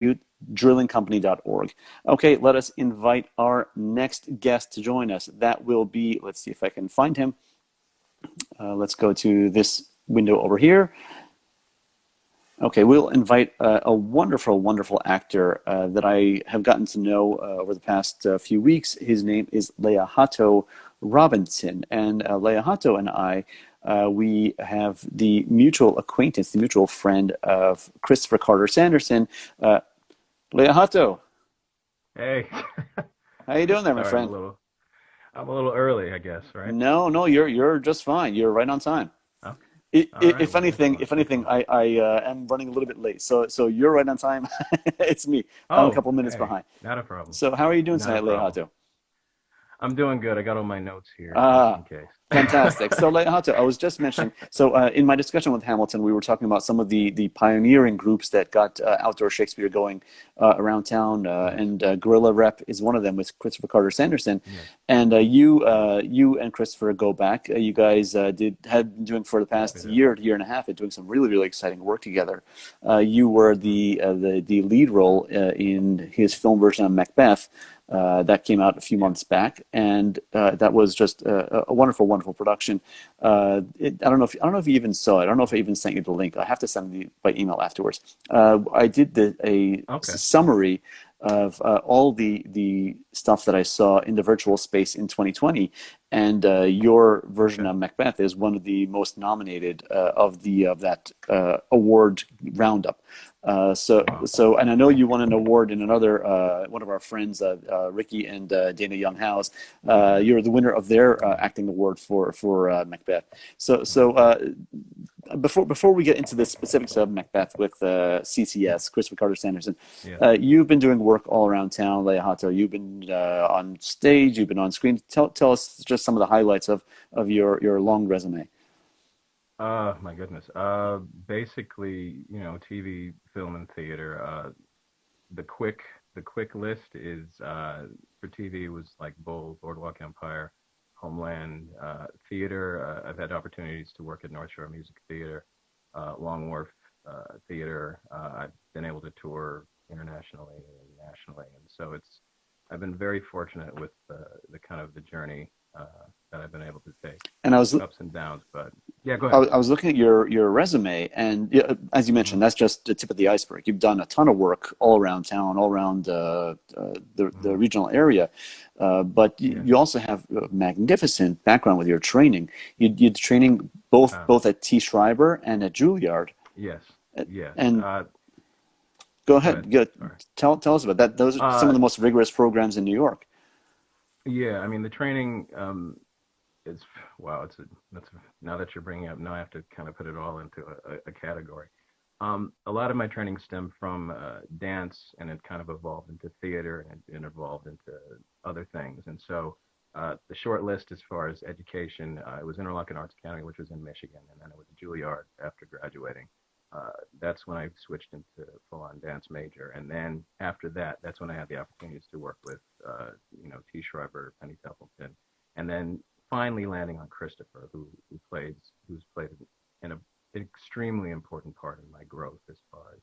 drillingcompany.org. Okay, let us invite our next guest to join us. That will be, let's see if I can find him. Let's go to this window over here. Okay, we'll invite a wonderful, wonderful actor that I have gotten to know over the past few weeks. His name is Leajato Robinson, and Leajato and I, we have the mutual acquaintance, the mutual friend of Christopher Carter Sanderson. Leajato, Hey, how you doing there, my sorry, friend? I'm a little early, I guess, right? No, no, you're just fine. You're right on time. Okay. All right. If Well, anything, excellent, excellent. I am running a little bit late. So you're right on time. It's me. I'm a Oh, couple minutes hey, behind. not a problem. So how are you doing Not a tonight, problem. Leajato? I'm doing good. I got all my notes here just Ah, in case. fantastic. So, Leajato, I was just mentioning, so in my discussion with Hamilton, we were talking about some of the pioneering groups that got outdoor Shakespeare going around town, Yes, and Guerrilla Rep is one of them with Christopher Carter Sanderson. yes, And you and Christopher go back. You guys had been doing for the yes, we past do. year and a half, doing some really, really exciting work together. You were Hmm. the lead role in his film version of Macbeth. That came out a few Yeah. months back, and that was just a wonderful, wonderful production. I don't know if you even saw it. I don't know if I even sent you the link. I have to send you by email afterwards. I did a Okay. summary of all the stuff that I saw in the virtual space in 2020, and your version Okay. of Macbeth is one of the most nominated of that award roundup. Wow. And I know Okay. you won an award in another one of our friends, Ricky and Dana Young House. Yeah. You're the winner of their Yeah. acting award for Macbeth. So so Wow. uh, before we get into the specifics of Macbeth with CCS, Christopher Carter Sanderson, Yes. you've been doing work all around town, Leajato. You've been on stage, you've been on screen. Tell us just some of the highlights of your long resume. My goodness. Basically, TV, film, and theater. The quick, the quick list is for TV was like Bull, Boardwalk Empire, Homeland, theater. I've had opportunities to work at North Shore Music Theater, Long Wharf Theater. I've been able to tour internationally and nationally, and so I've been very fortunate with the kind of the journey that I've been able to take, And ups and downs. But yeah, go ahead. I was looking at your resume, and yeah, as you Hmm. mentioned, that's just the tip of the iceberg. You've done a ton of work all around town, all around the Hmm. regional area, but Yes. you also have a magnificent background with your training. You did training Uh, both at T. Schreiber and at Juilliard. yes. Yes. And go Go ahead. ahead, Sorry. tell us about that. Those are some of Uh, the most rigorous programs in New York. yeah. I mean, the training is wow. Now that you're bringing up, now I have to kind of put it all into a category. A lot of my training stemmed from dance, and it kind of evolved into theater, and it evolved into other things. And so, the short list as far as education, it was Interlochen Arts Academy, which was in Michigan, and then it was Juilliard after graduating. That's when I switched into full-on dance major, and then after that, that's when I had the opportunities to work with, T. Schreiber, Penny Templeton, and then finally landing on Christopher, who's played in an extremely important part in my growth as far as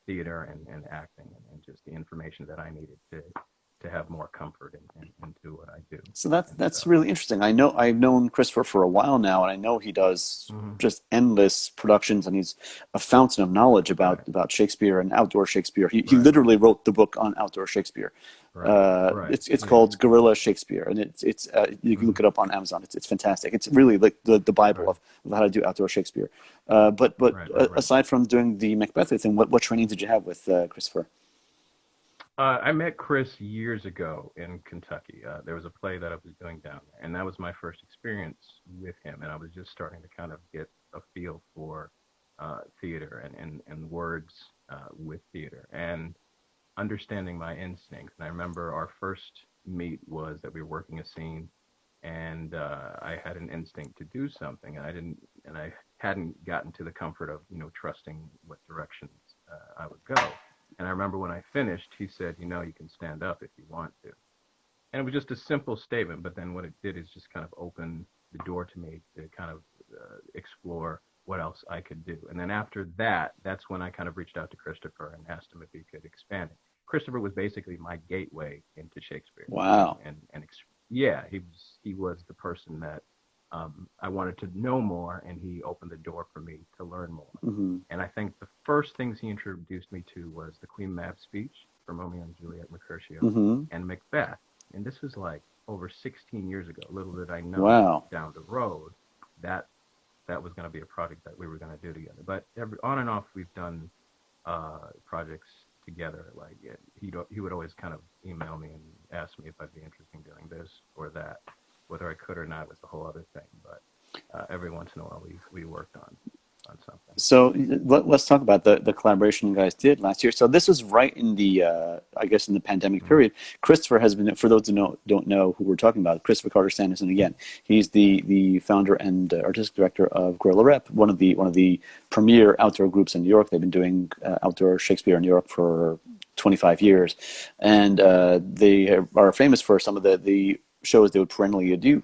theater and acting, and just the information that I needed to have more comfort and do what I do. So And that's so, really interesting. I know I've known Christopher for a while now, and I know he does mhm, just endless productions, and he's a fountain of knowledge right, about Shakespeare and outdoor Shakespeare. He right, literally wrote the book on outdoor Shakespeare. right, right, It's yeah, called Guerrilla Shakespeare, and it's you can mhm, look it up on Amazon. It's fantastic. It's really like the Bible right, of how to do outdoor Shakespeare. But right, right, right. aside from doing the Macbeth thing, what training did you have with Christopher? I met Chris years ago in Kentucky. There was a play that I was doing down there, and that was my first experience with him. And I was just starting to kind of get a feel for theater and words with theater and understanding my instincts. And I remember our first meet was that we were working a scene, and I had an instinct to do something, and I hadn't gotten to the comfort of trusting what directions I would go. And I remember when I finished, he said, you can stand up if you want to. And it was just a simple statement, but then what it did is just kind of open the door to me to kind of explore. what else I could do. And then after that, that's when I kind of reached out to Christopher and asked him if he could expand it. Christopher was basically my gateway into Shakespeare. Wow. Yeah, he was the person that I wanted to know more, and he opened the door for me to learn more. Mm-hmm. And I think the first things he introduced me to was the Queen Mab speech from Romeo and Juliet, Mercutio, Mm-hmm. and Macbeth. And this was like over 16 years ago. Little did I know Wow. down the road that that was going to be a project that we were going to do together. But on and off, we've done projects together. Like he would always kind of email me and ask me if I'd be interested in doing this or that. Whether I could or not was a whole other thing. But every once in a while, we worked on something. So let's talk about the collaboration you guys did last year. So this was right in the, I guess, in the pandemic Mm-hmm. period. Christopher has been, for those who don't know who we're talking about, Christopher Carter Sanderson again. He's the founder and artistic director of Guerrilla Rep, one of the premier outdoor groups in New York. They've been doing outdoor Shakespeare in New York for 25 years, and they are famous for some of the shows they would perennially do.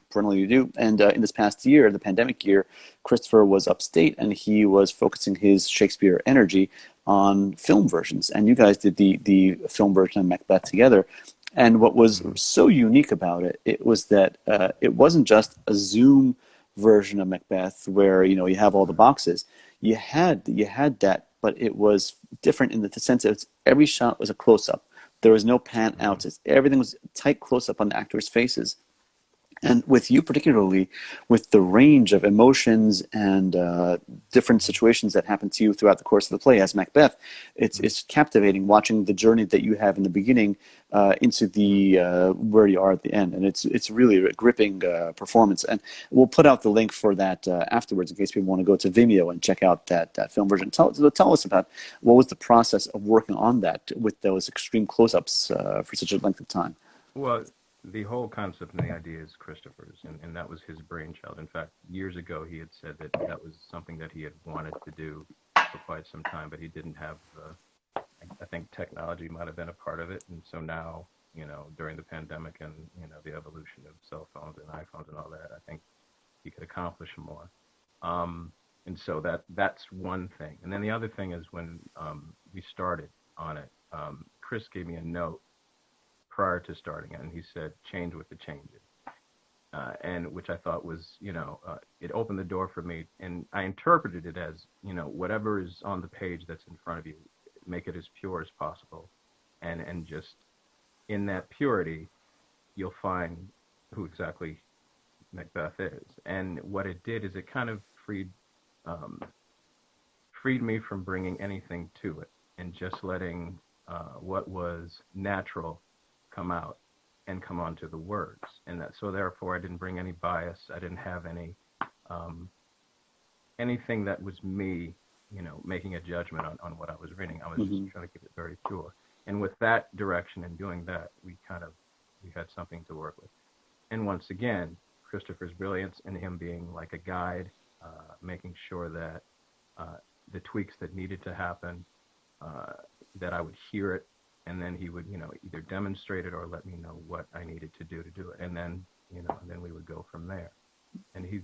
And in this past year, the pandemic year, Christopher was upstate and he was focusing his Shakespeare energy on film versions. And you guys did the film version of Macbeth together. And what was Mm-hmm. so unique about it, it was that it wasn't just a Zoom version of Macbeth where you have all the boxes. You had that, but it was different in the sense that every shot was a close up. There was no pan Mm-hmm. outs. Everything was tight close up on the actors' faces. And with you particularly, with the range of emotions and different situations that happen to you throughout the course of the play as Macbeth, it's captivating watching the journey that you have in the beginning into the where you are at the end, and it's really a gripping performance. And we'll put out the link for that afterwards in case people want to go to Vimeo and check out that film version. Tell us about what was the process of working on that with those extreme close-ups for such a length of time. Well, the whole concept and the idea is Christopher's, and that was his brainchild. In fact, years ago, he had said that that was something that he had wanted to do for quite some time, but he didn't have I think technology might have been a part of it. And so now, during the pandemic and, the evolution of cell phones and iPhones and all that, I think he could accomplish more. And so that's one thing. And then the other thing is when we started on it, Chris gave me a note prior to starting it, and he said, change with the changes. And which I thought was, it opened the door for me. And I interpreted it as, whatever is on the page that's in front of you, make it as pure as possible. And just in that purity, you'll find who exactly Macbeth is. And what it did is it kind of freed me from bringing anything to it and just letting what was natural come out and come onto the words. And so therefore I didn't bring any bias. I didn't have any anything that was me, making a judgment on what I was reading. I was Mm-hmm. just trying to keep it very pure. And with that direction and doing that, we had something to work with. And once again, Christopher's brilliance and him being like a guide, making sure that the tweaks that needed to happen, that I would hear it, and then he would, either demonstrate it or let me know what I needed to do it. And then, then we would go from there. And he's,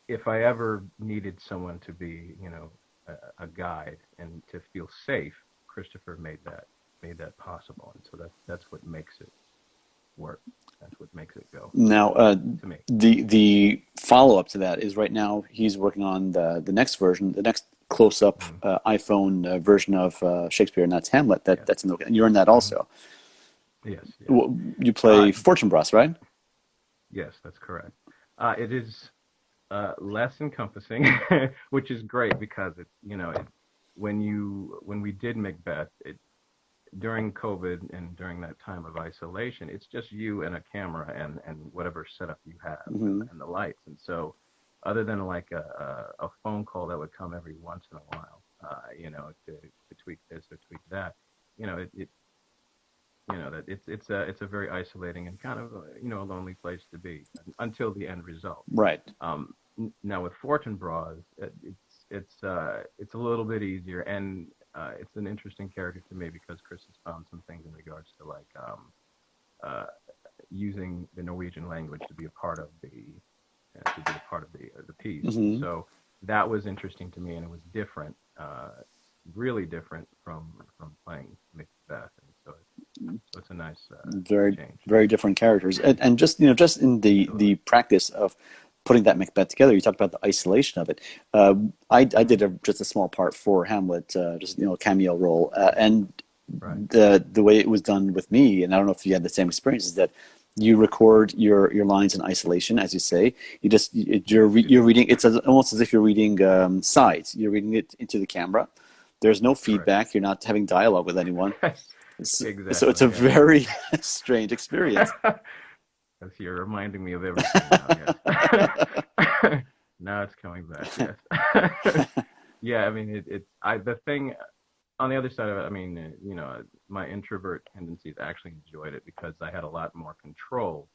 if I ever needed someone to be, a guide and to feel safe, Christopher made that possible. And so that's what makes it work. That's what makes it go. Now, To me. the follow up to that is right now he's working on the next version, the next close up iPhone version of Shakespeare, and that's Hamlet. That's in the, and you're in that also. Yes. You play Fortinbras, right? Yes, that's correct. It is less encompassing, which is great because when we did Macbeth, during COVID and during that time of isolation, it's just you and a camera and whatever setup you have and the lights. And so other than like a phone call that would come every once in a while, to tweak this or tweak that, that it's a very isolating and kind of a lonely place to be until the end result. Right. Now with Fortinbras, it's a little bit easier, and it's an interesting character to me because Chris has found some things in regards to like using the Norwegian language to be a part of the to be a part of the piece. Hmm. So that was interesting to me, and it was different, really different from playing Macbeth. And so it's a nice Very, change. very different characters, and just just in the Absolutely. practice of putting that Macbeth together, you talked about the isolation of it. I Hmm. did just a small part for Hamlet, just a cameo role, and Right. the way it was done with me, and I don't know if you had the same experience, is that you record your lines in isolation, as you say. You You're do. reading. It's almost as if you're reading sides. You're reading it into the camera. There's no Correct. feedback. You're not having dialogue with anyone. So it's Exactly. a Yes. very strange experience. Yes, you're reminding me of everything now. Yes. Now it's coming back. Yes. Yeah. I mean, the thing on the other side of it. I mean, my introvert tendencies actually enjoyed it because I had a lot more control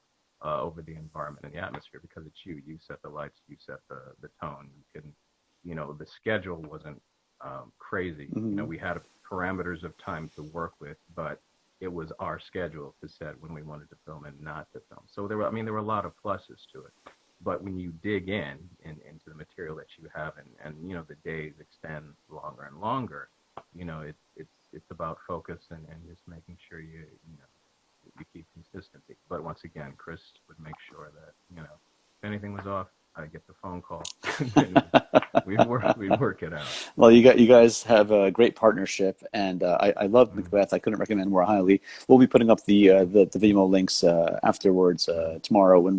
over the environment and the atmosphere because it's you. You set the lights. You set the tone. You can, the schedule wasn't crazy. Mhm. We had parameters of time to work with, but it was our schedule to set when we wanted to film and not to film. So there were a lot of pluses to it. But when you dig into the material that you have, and the days extend longer and longer, it's about focus and just making sure you keep consistency. But once again, Chris would make sure that if anything was off, I get the phone call, and we'd work it out. Well, you guys have a great partnership, and I love Mm-hmm. Macbeth. I couldn't recommend more highly. We'll be putting up the Vimeo links afterwards tomorrow when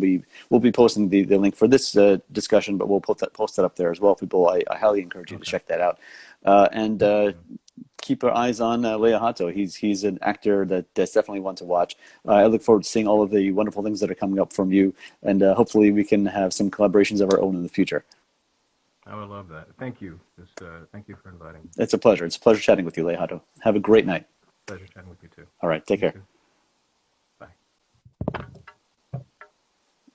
we'll be posting the link for this discussion, but we'll post that up there as well. People, I highly encourage you to Okay. check that out, and Okay. keep our eyes on Leajato. He's an actor that's definitely one to watch. I look forward to seeing all of the wonderful things that are coming up from you, and hopefully we can have some collaborations of our own in the future. I would love that. Thank you. Just thank you for inviting me. It's a pleasure. It's a pleasure chatting with you, Leajato. Have a great night. Pleasure chatting with you too. All right, take You care. too. Bye.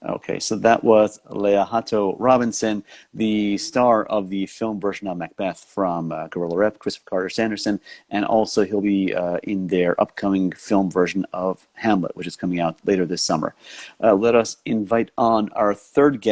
Okay, so that was Leajato Robinson, the star of the film version of Macbeth from Guerrilla Rep, Christopher Carter Sanderson, and also he'll be in their upcoming film version of Hamlet, which is coming out later this summer. Let us invite on our third guest.